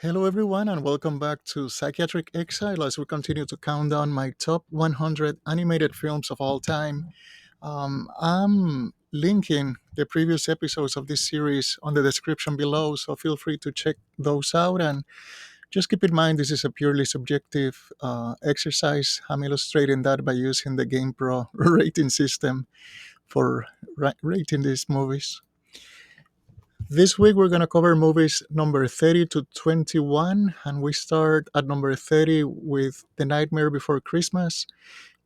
Hello, everyone, and welcome back to Psychiatric Exile as we continue to count down my top 100 animated films of all time. I'm linking the previous episodes of this series on the description below, so feel free to check those out. And just keep in mind, this is a purely subjective exercise. I'm illustrating that by using the GamePro rating system for rating these movies. This week we're going to cover movies number 30 to 21, and we start at number 30 with The Nightmare Before Christmas,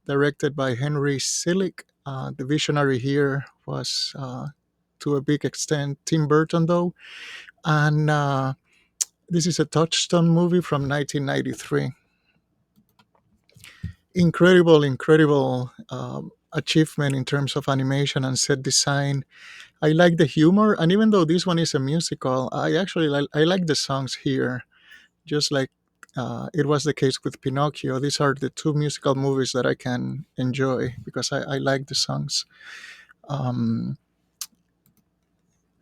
directed by Henry Selick. The visionary here was, to a big extent, Tim Burton, though, and this is a touchstone movie from 1993. Incredible achievement in terms of animation and set design. I like the humor, and even though this one is a musical, I like the songs here, just like it was the case with Pinocchio. These are the two musical movies that I can enjoy because I like the songs. Um,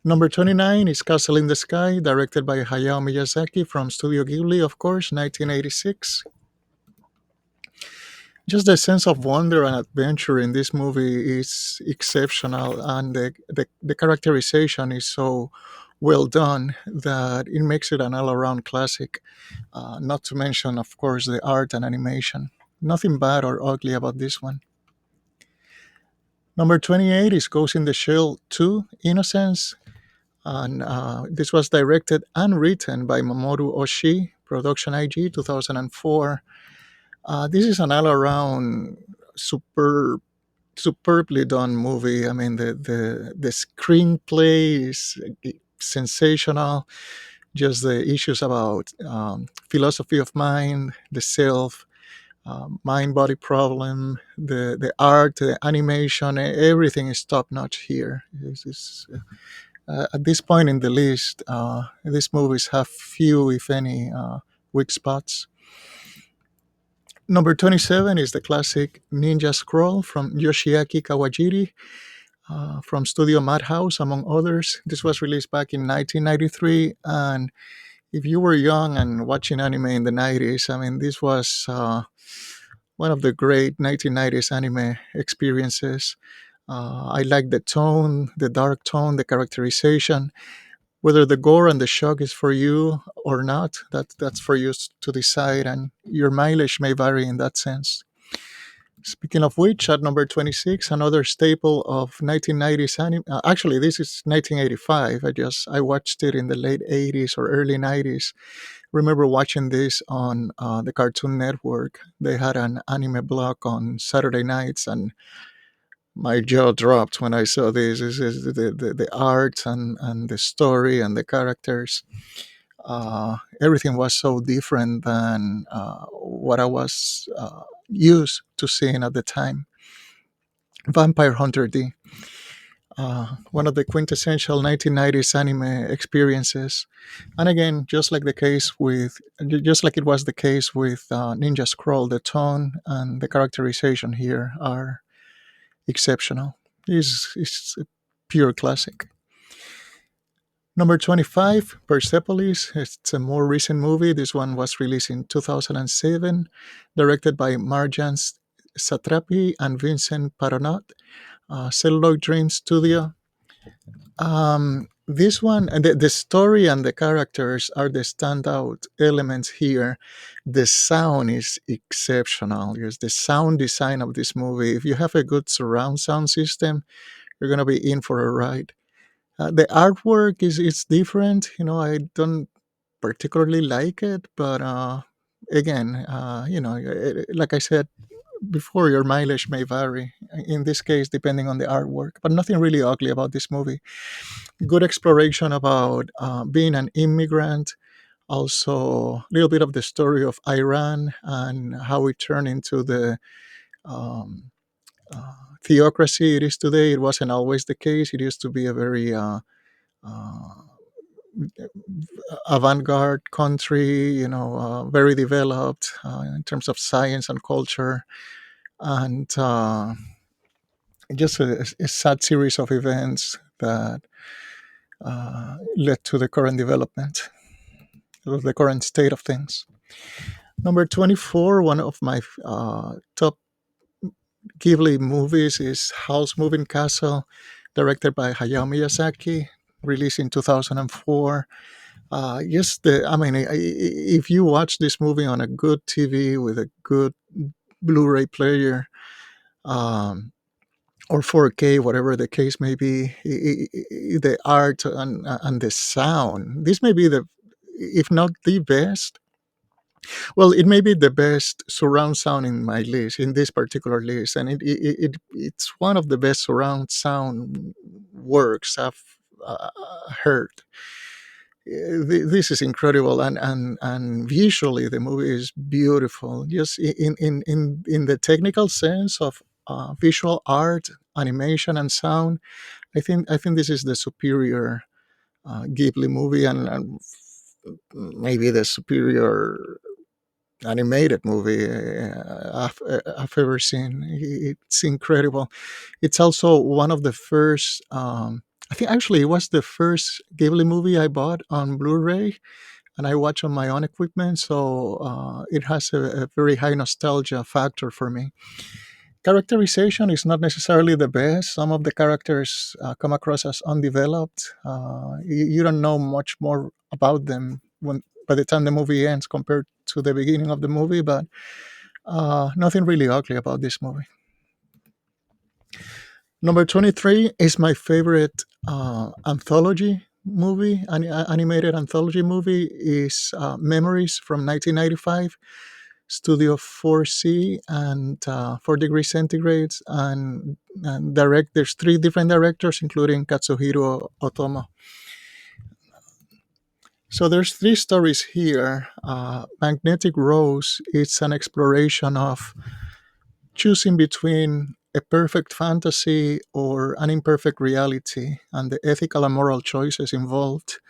Number 29 is Castle in the Sky, directed by Hayao Miyazaki from Studio Ghibli, of course, 1986. Just the sense of wonder and adventure in this movie is exceptional, and the characterization is so well done that it makes it an all-around classic. Not to mention, of course, the art and animation. Nothing bad or ugly about this one. Number 28 is Ghost in the Shell 2, Innocence, and this was directed and written by Mamoru Oshii, Production IG, 2004. This is an all-around superbly done movie. I mean, the screenplay is sensational. Just the issues about philosophy of mind, the self, mind body problem, the art, the animation, everything is top notch here. At this point in the list, these movies have few, if any, weak spots. Number 27 is the classic Ninja Scroll from Yoshiaki Kawajiri, from Studio Madhouse, among others. This was released back in 1993. And if you were young and watching anime in the 90s, I mean, this was one of the great 1990s anime experiences. I like the tone, the dark tone, the characterization. Whether the gore and the shock is for you or not, that's for you to decide, and your mileage may vary in that sense. Speaking of which, at number 26, another staple of 1990s anime. Actually, this is 1985. I watched it in the late 80s or early 90s. Remember watching this on the Cartoon Network. They had an anime block on Saturday nights, and my jaw dropped when I saw this. This is the art and the story and the characters. Everything was so different than what I was used to seeing at the time. Vampire Hunter D, one of the quintessential 1990s anime experiences. And again, just like it was the case with Ninja Scroll, the tone and the characterization here are exceptional. It's a pure classic. Number 25, Persepolis. It's a more recent movie. This one was released in 2007, directed by Marjan Satrapi and Vincent Paronat, Celluloid Dream Studio. This one, and the story and the characters are the standout elements here. The sound is exceptional. Yes, the sound design of this movie. If you have a good surround sound system, you're going to be in for a ride. The artwork is different. I don't particularly like it, but again, like I said before, your mileage may vary. In this case, depending on the artwork, but nothing really ugly about this movie. Good exploration about being an immigrant. Also, a little bit of the story of Iran and how it turned into the um, theocracy it is today. It wasn't always the case. It used to be a very uh, avant-garde country, very developed in terms of science and culture, and just a sad series of events that led to the current development. of the current state of things. Number 24, one of my top Ghibli movies is House Moving Castle, directed by Hayao Miyazaki, released in 2004. Yes, I mean, if you watch this movie on a good TV with a good Blu-ray player, um, or 4K, whatever the case may be, the art and the sound. This may be the, if not the best, well, it may be the best surround sound in my list, in this particular list, and it's one of the best surround sound works I've heard. This is incredible, and visually the movie is beautiful. Just in the technical sense of visual art, animation, and sound, I think this is the superior Ghibli movie, and maybe the superior animated movie I've ever seen. It's incredible. It's also one of the first. I think actually it was the first Ghibli movie I bought on Blu-ray, and I watch on my own equipment, so it has a very high nostalgia factor for me. Characterization is not necessarily the best. Some of the characters come across as undeveloped. You don't know much more about them when by the time the movie ends compared to the beginning of the movie, but nothing really ugly about this movie. Number 23 is my favorite anthology movie, animated anthology movie, is Memories from 1995, Studio 4C and 4 Degrees Centigrade, and there's three different directors, including Katsuhiro Otomo. So there's three stories here. Magnetic Rose is an exploration of choosing between a perfect fantasy or an imperfect reality and the ethical and moral choices involved.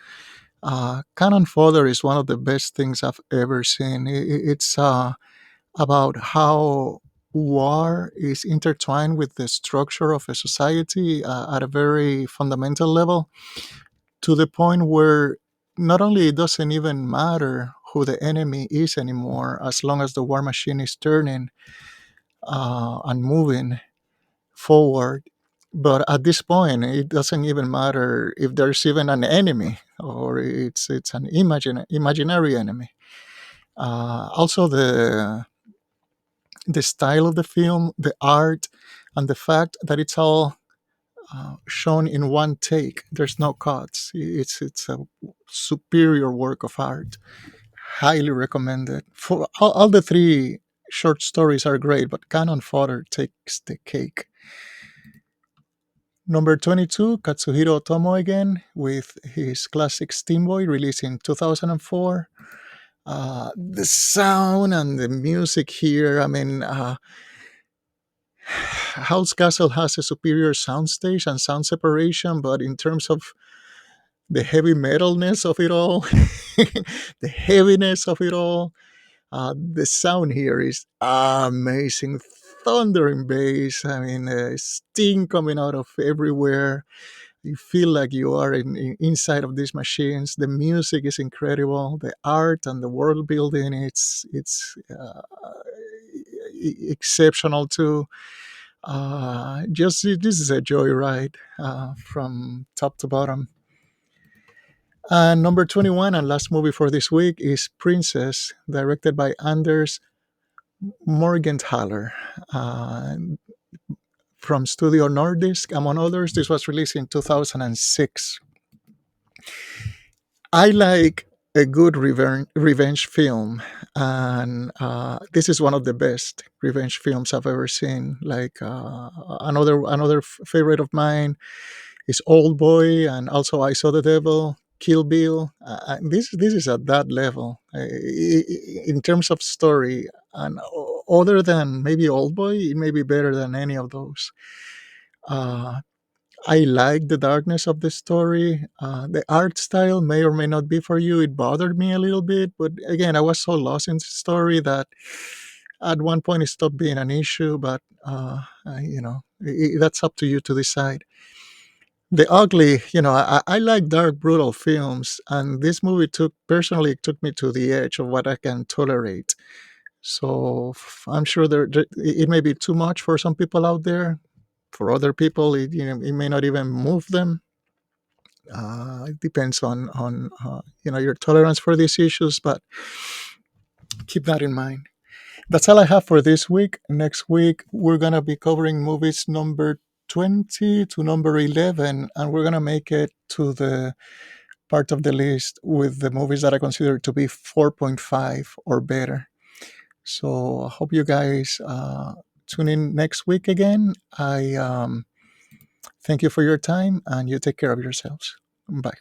Cannon Fodder is one of the best things I've ever seen. It's about how war is intertwined with the structure of a society at a very fundamental level, to the point where not only it doesn't even matter who the enemy is anymore as long as the war machine is turning and moving forward. But at this point, it doesn't even matter if there's even an enemy or it's an imaginary enemy. Also, the style of the film, the art, and the fact that it's all shown in one take. There's no cuts. It's a superior work of art. Highly recommended. For all the three short stories are great, but Cannon Fodder takes the cake. Number 22, Katsuhiro Otomo again, with his classic Steamboy, released in 2004. The sound and the music here, I mean, House Castle has a superior soundstage and sound separation, but in terms of the heavy metalness of it all, the heaviness of it all, the sound here is amazing. Thundering bass, I mean, steam coming out of everywhere. You feel like you are inside of these machines. The music is incredible. The art and the world building, it's exceptional too. Just this is a joyride from top to bottom. And number 21 and last movie for this week is Princess, directed by Anders Morgenthaler, from Studio Nordisk, among others. This was released in 2006. I like a good revenge film, and this is one of the best revenge films I've ever seen. Like another favorite of mine is Old Boy, and also I Saw the Devil, Kill Bill. This is at that level in terms of story, and other than maybe Old Boy, it may be better than any of those. Uh, I like the darkness of the story. The art style may or may not be for you. It bothered me a little bit, but again, I was so lost in the story that at one point it stopped being an issue. But that's up to you to decide. The ugly, I like dark, brutal films, and this movie took me to the edge of what I can tolerate. So I'm sure it may be too much for some people out there. For other people, it may not even move them. It depends on your tolerance for these issues, but keep that in mind. That's all I have for this week. Next week we're gonna be covering movies number 20 to number 11, and we're gonna make it to the part of the list with the movies that I consider to be 4.5 or better. So I hope you guys tune in next week again. I thank you for your time, and you take care of yourselves. Bye.